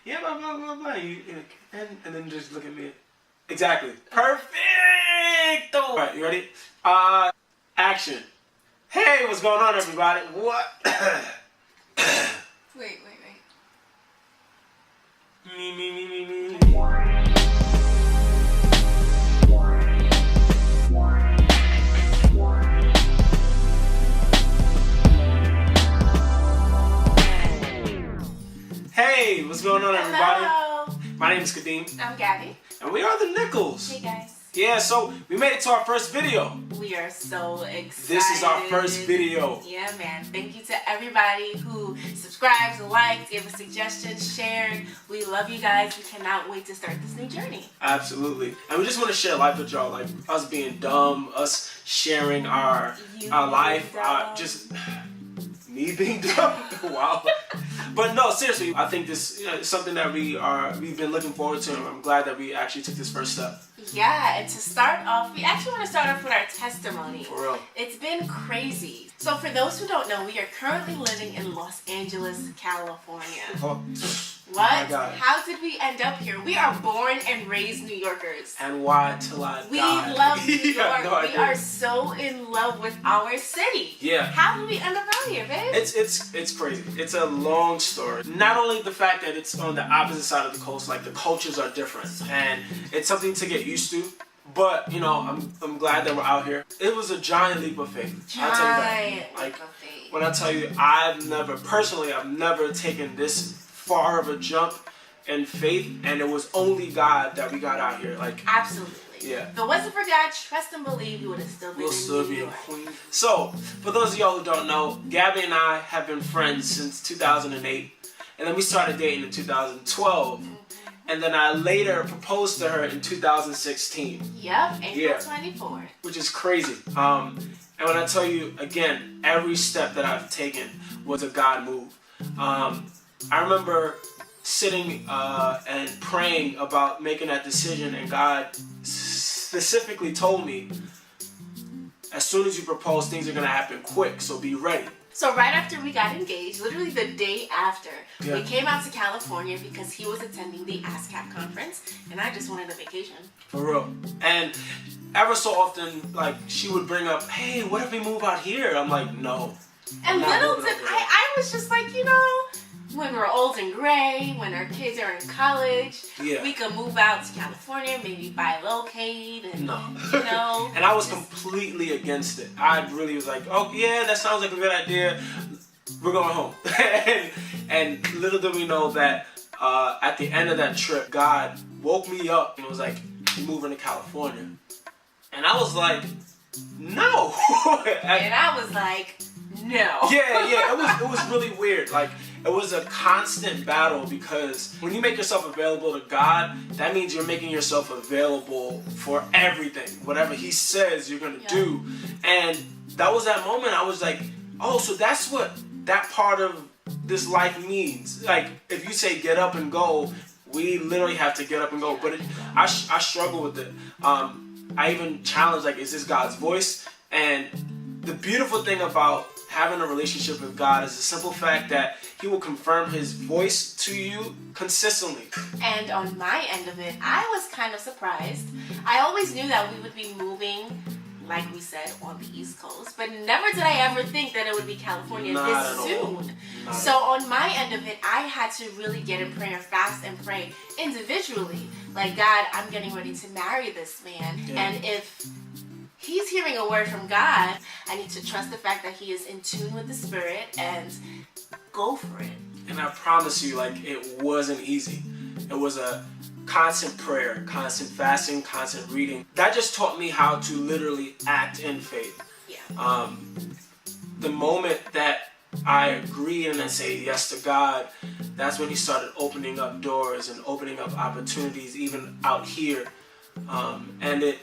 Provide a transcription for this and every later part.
yeah, blah, blah, blah, blah. And then just look at me. Exactly. Perfect! All right, you ready? Action. Hey, what's going on, everybody? What? Wait. Me. Hey, what's going on, everybody? Hello. My name is Kadeem. I'm Gabby. And we are the Nichols. Hey, guys. Yeah, so we made it to our first video. We are so excited. This is our first video. Yeah, man. Thank you to everybody who subscribes, liked, gave us suggestions, shared. We love you guys. We cannot wait to start this new journey. Absolutely. And we just want to share life with y'all. Like us being dumb, us sharing our life. Just me being dumb. Wow. But no, seriously, I think this is something that we've been looking forward to, and I'm glad that we actually took this first step. Yeah, and to start off, we actually want to start off with our testimony. For real. It's been crazy. So for those who don't know, we are currently living in Los Angeles, California. Oh, What? my God. How did we end up here? We are born and raised New Yorkers. And why till I die? We love New York. No we are so in love with our city. Yeah. How did we end up out here, babe? It's crazy. It's a long story. Not only the fact that it's on the opposite side of the coast, like the cultures are different, and it's something to get used to. But I'm glad that we're out here. It was a giant leap of faith. I'll tell you that. Like, when I tell you, I've never taken this far of a jump in faith, and it was only God that we got out here. Like, absolutely. Yeah. If it wasn't for God, trust and believe, we would have still been in New York. Queen. So, for those of y'all who don't know, Gabby and I have been friends since 2008, and then we started dating in 2012. And then I later proposed to her in 2016. Yep, April 24th. Which is crazy. And when I tell you, again, every step that I've taken was a God move. I remember sitting and praying about making that decision, and God specifically told me, as soon as you propose, things are going to happen quick, so be ready. So right after we got engaged, literally the day after, Yeah. we came out to California because he was attending the ASCAP conference, and I just wanted a vacation. For real. And ever so often, like, she would bring up, hey, what if we move out here? I'm like, no. And little did I was just like, when we're old and gray, when our kids are in college, we could move out to California, maybe bilocate, and And I was completely against it. I really was like, oh yeah, that sounds like a good idea. We're going home. and little did we know that at the end of that trip, God woke me up and was like, you're moving to California. And I was like, no. And I was like, no. Yeah, it was really weird. Like, it was a constant battle, because when you make yourself available to God, that means you're making yourself available for everything. Whatever He says you're going to do. And that was that moment I was like, oh, so that's what that part of this life means. Like, if you say get up and go, we literally have to get up and go. But I struggle with it. I even challenge, like, is this God's voice? And the beautiful thing about having a relationship with God is the simple fact that He will confirm His voice to you consistently. And on my end of it, I was kind of surprised. I always knew that we would be moving, like we said, on the East Coast, but never did I ever think that it would be California this soon. So on my end of it, I had to really get in prayer, fast and pray individually. Like, God, I'm getting ready to marry this man. Yeah. And if He's hearing a word from God, I need to trust the fact that He is in tune with the Spirit and go for it. And I promise you, like, it wasn't easy. It was a constant prayer, constant fasting, constant reading. That just taught me how to literally act in faith. Yeah. The moment that I agreed and I say yes to God, that's when He started opening up doors and opening up opportunities, even out here. And it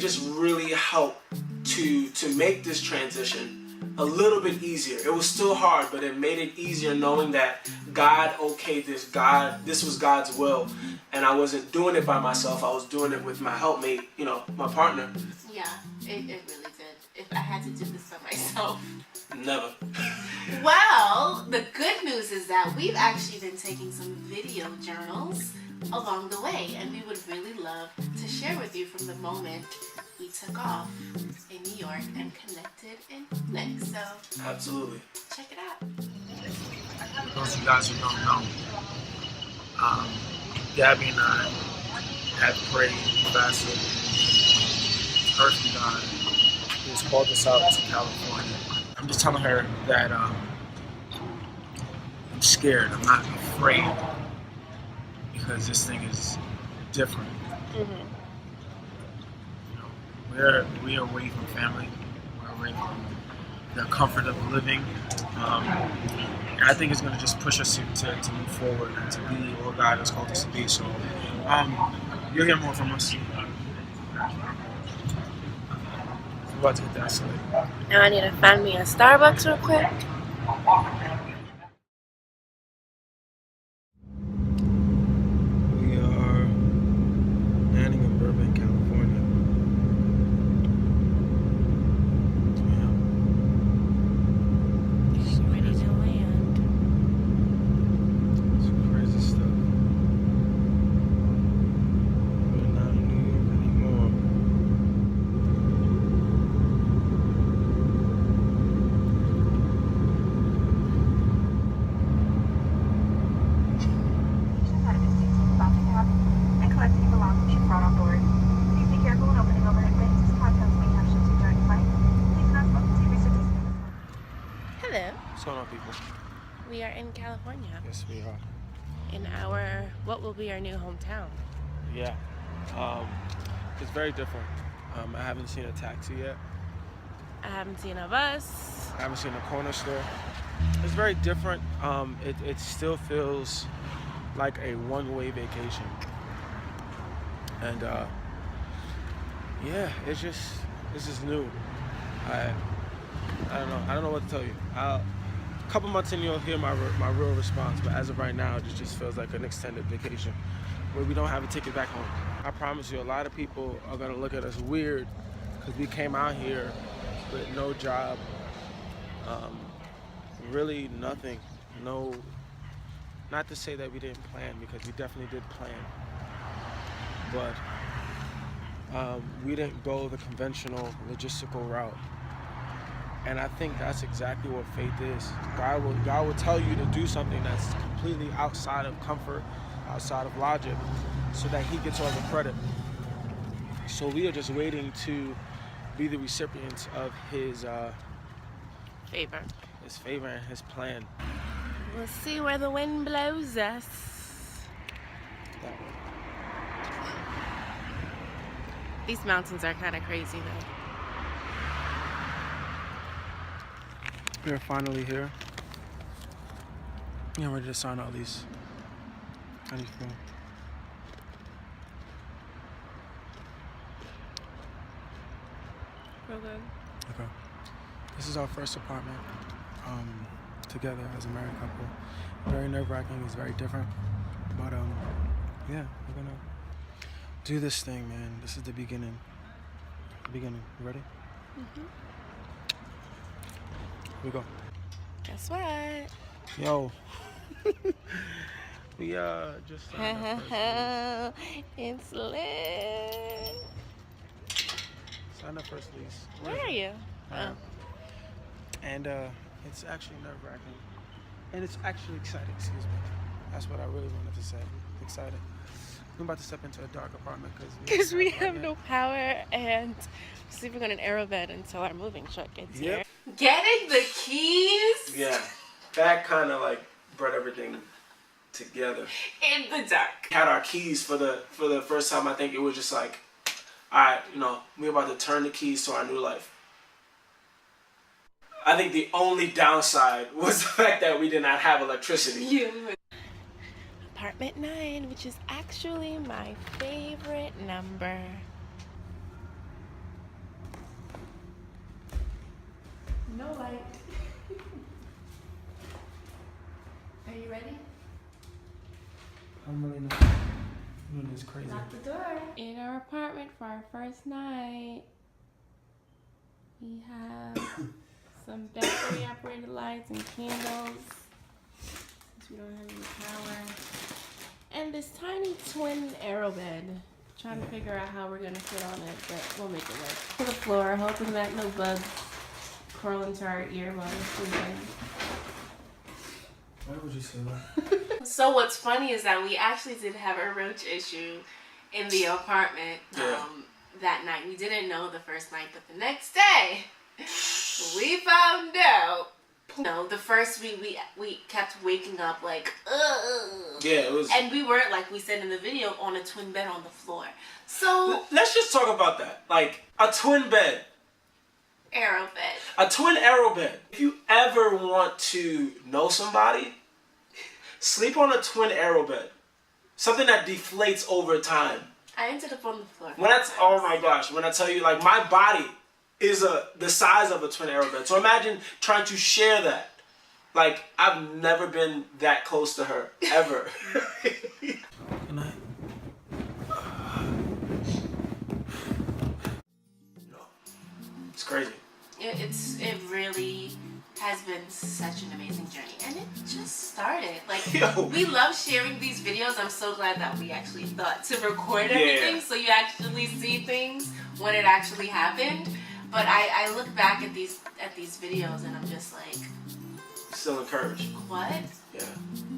just really helped to make this transition a little bit easier. It was still hard, but it made it easier knowing that God okayed this. This was God's will, and I wasn't doing it by myself. I was doing it with my helpmate, my partner. Yeah, it really did. If I had to do this by myself, Never. Well, the good news is that we've actually been taking some video journals along the way, and we would really love to share with you from the moment we took off in New York and connected in Phoenix. So Absolutely. check it out. For those of you guys who don't know, Gabby and I had prayed, fasted, heard from God. He has called us out to California. I'm just telling her that I'm scared. I'm not afraid because this thing is different. Mm-hmm. You know, we are away from family. We're away from the comfort of living. And I think it's going to just push us to move forward and to be all God has called us to be. So you'll hear more from us. I'm about to hit that slide. Now I need to find me a Starbucks real quick. We are landing in Burbank, California. She's ready to land. Some crazy stuff. We're not in New York anymore. And collecting your belongings you brought on board. Please be careful when opening overhead bins as contents may have shifted during flight. Please do not smoke tea researchers. Hello. What's going on, people? We are in California. Yes, we are. In our, what will be our new hometown. Yeah. It's very different. I haven't seen a taxi yet. I haven't seen a bus. I haven't seen a corner store. It's very different. It still feels like a one-way vacation. And yeah, it's just new. I don't know what to tell you. A couple months in, you'll hear my real response. But as of right now, it just feels like an extended vacation where we don't have a ticket back home. I promise you, a lot of people are gonna look at us weird because we came out here with no job, really nothing. No, not to say that we didn't plan, because we definitely did plan, but we didn't go the conventional logistical route. And I think that's exactly what faith is. God will tell you to do something that's completely outside of comfort, outside of logic, so that He gets all the credit. So we are just waiting to be the recipients of His Favor. His favor and His plan. We'll see where the wind blows us. That way. These mountains are kind of crazy though. We're finally here. Yeah, I'm ready to sign all these. How do you feel? Real good. Okay. This is our first apartment together as a married couple. Very nerve-wracking. It's very different. But yeah, we're gonna do this thing, man. This is the beginning. You ready? Mm-hmm. Here we go. Guess what? Yo. We just signed our first lease. It's lit. Signed our first lease. Where are you? Oh. And it's actually nerve-wracking. And it's actually exciting, excuse me. That's what I really wanted to say. Excited. I'm about to step into a dark apartment Because we have no power and sleeping on an aero bed until our moving truck gets here. Getting the keys Yeah, that kind of like brought everything together. in the dark. Had our keys for the first time. I think it was just like, all right, we're about to turn the keys to our new life. I think the only downside was the fact that we did not have electricity. Yeah. Apartment 9, which is actually my favorite number. No light. Are you ready? I'm really not. It's crazy. Lock the door. In our apartment for our first night, we have some battery operated lights and candles. Since we don't have any power. And this tiny twin arrow bed. Trying to figure out how we're gonna fit on it, but we'll make it work. To the floor, hoping that no bugs crawl into our ear while we're sleeping. Why would you say that? So what's funny is that we actually did have a roach issue in the apartment that night. We didn't know the first night, but the next day we found out. No, the first week we kept waking up like, ugh. Yeah, it was. And we were, like we said in the video, on a twin bed on the floor. So Let's just talk about that. Like a twin bed. Arrow bed. A twin arrow bed. If you ever want to know somebody, sleep on a twin arrow bed. Something that deflates over time. I ended up on the floor. Oh my gosh, when I tell you, like, my body is the size of a twin arrow bed. So imagine trying to share that. Like, I've never been that close to her, ever. Good night. No. It's crazy. It really has been such an amazing journey, and it just started. Like, Yo. we love sharing these videos. I'm so glad that we actually thought to record everything, so you actually see things when it actually happened. But I look back at these videos and I'm just like, Still encouraged. what? Yeah.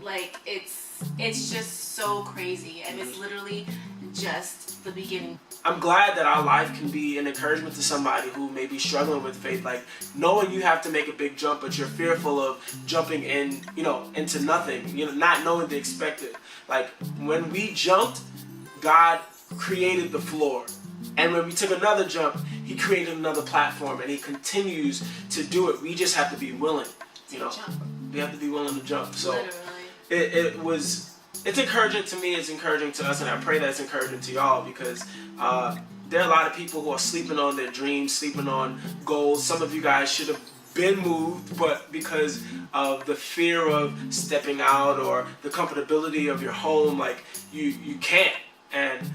Like, it's just so crazy, and it's literally just the beginning. I'm glad that our life can be an encouragement to somebody who may be struggling with faith. Like, knowing you have to make a big jump, but you're fearful of jumping into nothing, not knowing the expected. Like, when we jumped, God created the floor. And when we took another jump, he created another platform, and he continues to do it. We just have to be willing, Jump. We have to be willing to jump. So Literally. it's encouraging to me, it's encouraging to us, and I pray that it's encouraging to y'all, because there are a lot of people who are sleeping on their dreams, sleeping on goals. Some of you guys should have been moved, but because of the fear of stepping out or the comfortability of your home, like, you can't. And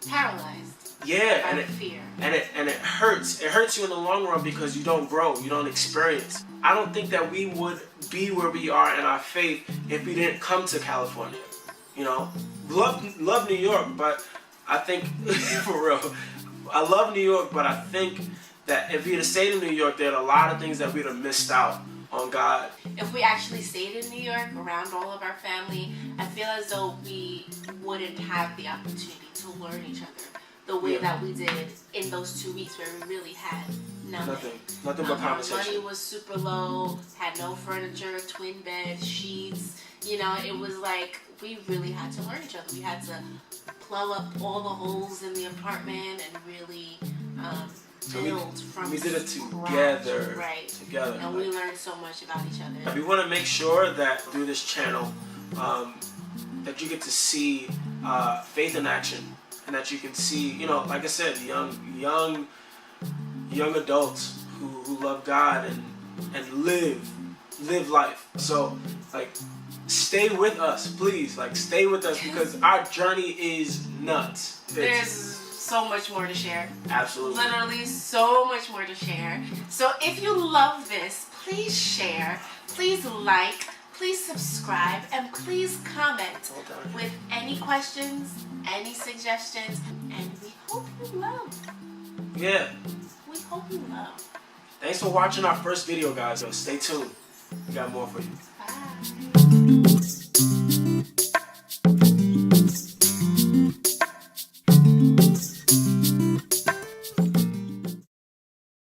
Paralyzed. yeah, By and fear. it hurts. It hurts you in the long run because you don't grow, you don't experience. I don't think that we would be where we are in our faith if we didn't come to California. Love New York, but I think for real, I love New York, but I think that if we had stayed in New York, there are a lot of things that we'd have missed out on God. If we actually stayed in New York around all of our family, I feel as though we wouldn't have the opportunity to learn each other the way that we did in those 2 weeks where we really had nothing. Nothing but conversation. Money was super low, had no furniture, twin beds, sheets. It was like we really had to learn each other. We had to plug up all the holes in the apartment and really build from we did it scratch. together. Right. Together. And we learned so much about each other. We want to make sure that through this channel, that you get to see faith in action, and that you can see, like I said, young adults who love God and live life. So, like, stay with us, please. Like, stay with us, because our journey is nuts. There's so much more to share. Absolutely. Literally so much more to share. So if you love this, please share, please like, please subscribe, and please comment with any questions, any suggestions, and we hope you love. Yeah. We hope you love. Thanks for watching our first video, guys. So stay tuned. We got more for you.